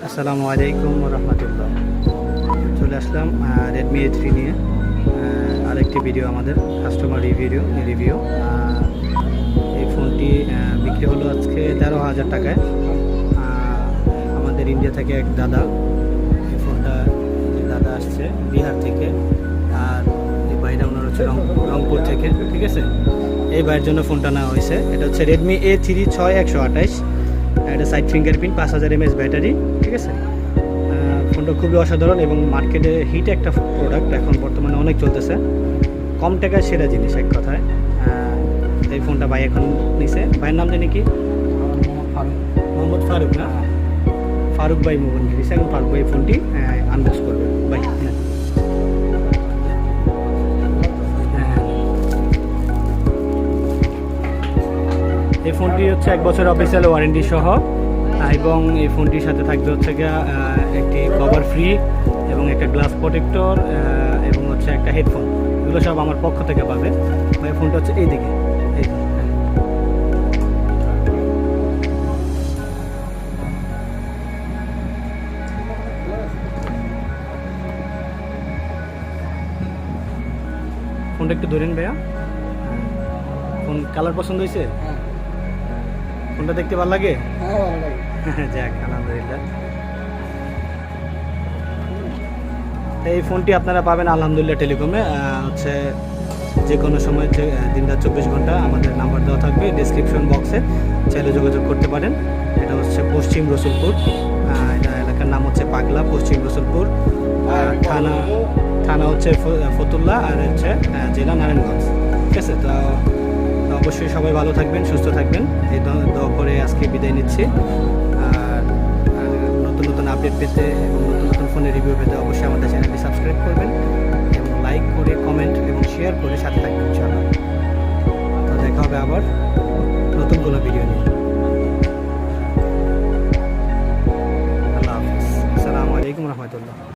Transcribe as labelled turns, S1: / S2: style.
S1: আসসালামু আলাইকুম রহমতুল্লাহ। চলে আসলাম রেডমি A3 নিয়ে আরেকটি ভিডিও, আমাদের কাস্টমার রিভিউ। এই ফোনটি বিক্রি হলো আজকে 13,000 টাকায়। আমাদের ইন্ডিয়া থেকে এক দাদা, এই ফোনটা দাদা আসছে বিহার থেকে, আর এই ভাইটা ওনার হচ্ছে রংপুর থেকে, ঠিক আছে। এই ভাইয়ের জন্য ফোনটা নেওয়া হয়েছে। এটা হচ্ছে রেডমি A3 6128। এটা সাইড ফিঙ্গারপ্রিন্ট, 5000 mAh ব্যাটারি, ঠিক আছে। ফোনটা খুবই অসাধারণ এবং মার্কেটে হিট একটা প্রোডাক্ট, এখন বর্তমানে অনেক চলতেছে, কম টাকায় সেরা জিনিস এক কথায়। এই ফোনটা ভাই এখন নিছে। ভাইয়ের নাম জানি কি? মোহাম্মদ ফারুক না? ফারুক ভাই মোবাইল নিয়েছে। এখন ফারুক ভাই ফোনটি আনবক্স করবে। ভাই এই ফোনটি হচ্ছে 1 বছর অফিসিয়াল ওয়ারেন্টি সহ, এবং এই ফোনটির সাথে থাকবে হচ্ছে একটি কভার ফ্রি এবং একটা গ্লাস প্রোটেক্টর এবং হচ্ছে একটা হেডফোন। এগুলো সব আমার পক্ষ থেকে পাবে। এই ফোনটা হচ্ছে এইদিকে, ফোনটা একটু ধরেন ভাইয়া। ফোন কালার পছন্দ হয়েছে? ফোনটা দেখতে ভালো লাগে? যাক, আলহামদুলিল্লাহ। এই ফোনটি আপনারা পাবেন আলহামদুলিল্লাহ টেলিকমে। হচ্ছে যে কোনো সময়, দিনরাত 24 ঘন্টা আমাদের নাম্বার দেওয়া থাকবে ডেসক্রিপশন বক্সে, চাইলে যোগাযোগ করতে পারেন। এটা হচ্ছে পশ্চিম রসুলপুর, এটা এলাকার নাম হচ্ছে পাগলা, পশ্চিম রসুলপুর। থানা হচ্ছে ফতুল্লা, আর হচ্ছে জেলা নারায়ণগঞ্জ, ঠিক আছে। তো অবশ্যই সবাই ভালো থাকবেন, সুস্থ থাকবেন, এই দোয়া করে আজকে বিদায় নিচ্ছি। আর নতুন নতুন আপডেট পেতে এবং নতুন নতুন ফোনের রিভিউ পেতে অবশ্যই আমাদের চ্যানেলটি সাবস্ক্রাইব করবেন এবং লাইক করে, কমেন্ট এবং শেয়ার করে সাথে থাকবেন ইনশাআল্লাহ। তো দেখা হবে আবার নতুন কোনো ভিডিও নিয়ে।